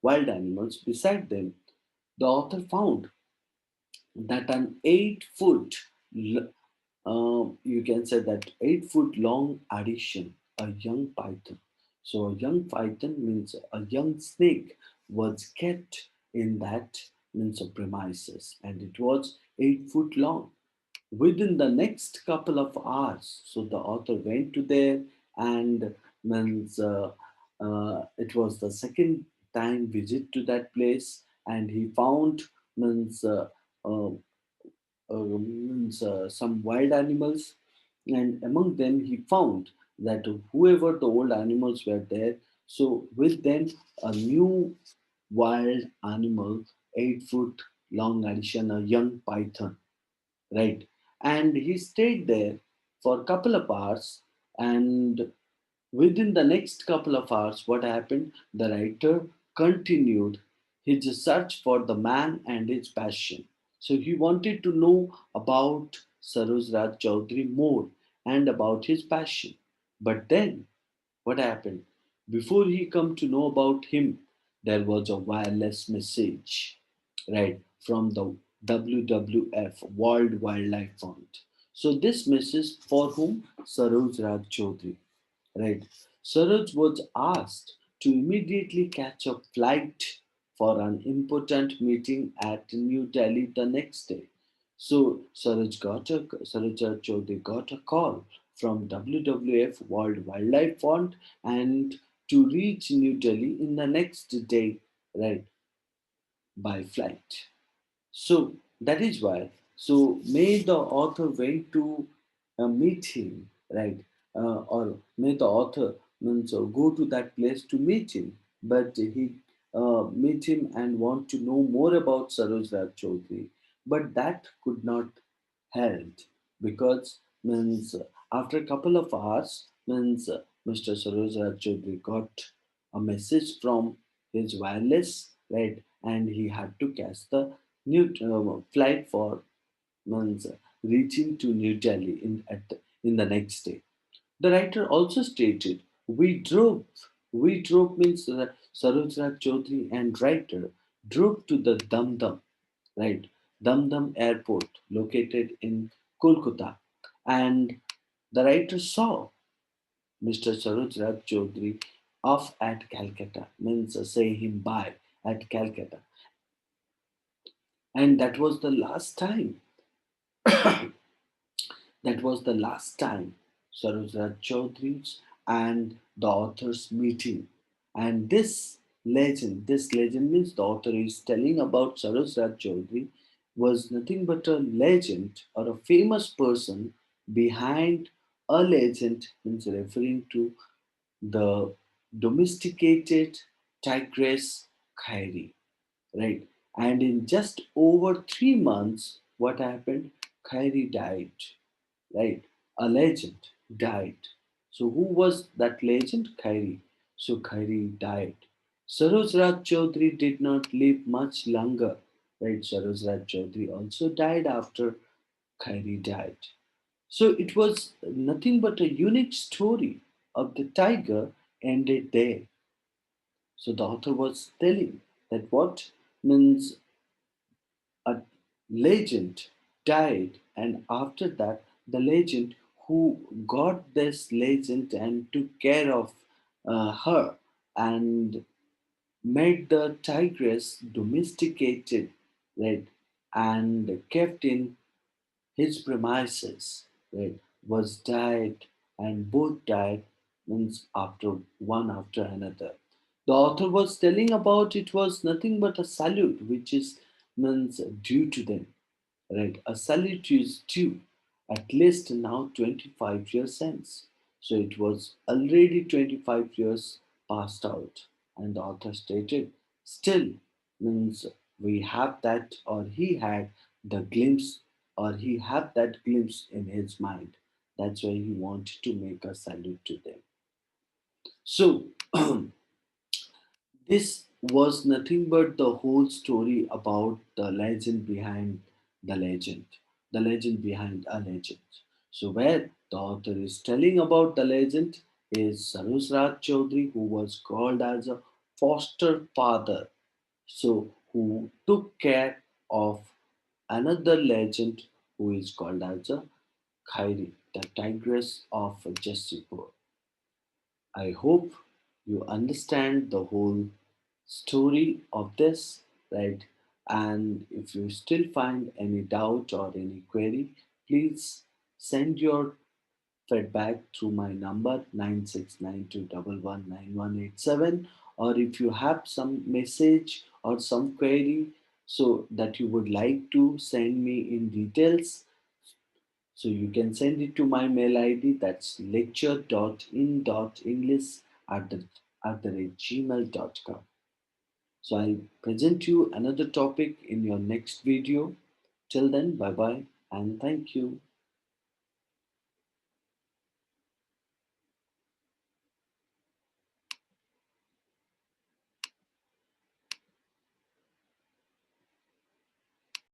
Speaker 1: wild animals beside them. The author found that an 8 foot you can say that 8 foot long addition, a young python. So a young python means a young snake was kept in that means of premises, and it was 8 foot long. Within the next couple of hours, so the author went to there and means it was the second time visit to that place, and he found means uh, means some wild animals, and among them he found that whoever the old animals were there, so with them a new wild animal, 8 foot long addition, a young python, right? And he stayed there for a couple of hours, and within the next couple of hours, what happened? The writer continued his search for the man and his passion. So he wanted to know about Saroj Raj Choudhury more and about his passion. But then what happened? Before he come to know about him, there was a wireless message, right, from the WWF, World Wildlife Fund. So this message for whom? Saroj Raj Choudhury. Right. Saroj was asked to immediately catch a flight for an important meeting at New Delhi the next day. So Saroj Choudhury got a call from WWF, World Wildlife Fund, and to reach New Delhi in the next day, right, by flight. So that is why. So may the author went to meet him, right? Or may the author means go to that place to meet him, but he meet him and want to know more about Saroj Raj Choudhury, but that could not held because means after a couple of hours means Mr. Saroj Raj Choudhury got a message from his wireless, right, and he had to catch the new flight for means reaching to New Delhi in the next day. The writer also stated, we drove means Saroj Raj Choudhury and writer drove to the Dum, right, Dum Airport located in Kolkata, and the writer saw Mr. Saroj Raj Choudhury off at Calcutta, means say him bye at Calcutta, and that was the last time Saroj Raj Choudhury's and the author's meeting. And this legend means the author is telling about Saroj Raj Choudhury was nothing but a legend or a famous person behind a legend, means referring to the domesticated tigress Khairi, right? And in just over 3 months, what happened? Khairi died, right? A legend died. So who was that legend? Khairi. So Khairi died. Saroj Raj Choudhury did not live much longer, right? Saroj Raj Choudhury also died after Khairi died. So it was nothing but a unique story of the tiger ended there. So the author was telling that what means a legend died, and after that the legend who got this legend and took care of her and made the tigress domesticated, right, and kept in his premises, right, was died, and both died means after one after another. The author was telling about it was nothing but a salute which is means due to them, right? A salute is due at least now 25 years since. So it was already 25 years passed out, and the author stated, still means we have that, or he had the glimpse, or he had that glimpse in his mind. That's why he wanted to make a salute to them. So this was nothing but the whole story about the legend behind the legend behind a legend. So, where the author is telling about the legend is Saroj Raj Choudhury, who was called as a foster father, so who took care of another legend who is called as a Khairi, the tigress of Jassipur. I hope you understand the whole story of this, right? And if you still find any doubt or any query, please send your feedback through my number 9692119187. Or if you have some message or some query so that you would like to send me in details, So you can send it to my mail ID, that's lecture.in.english at the rate gmail.com. So I'll present you another topic in your next video. Till then, bye bye and thank you.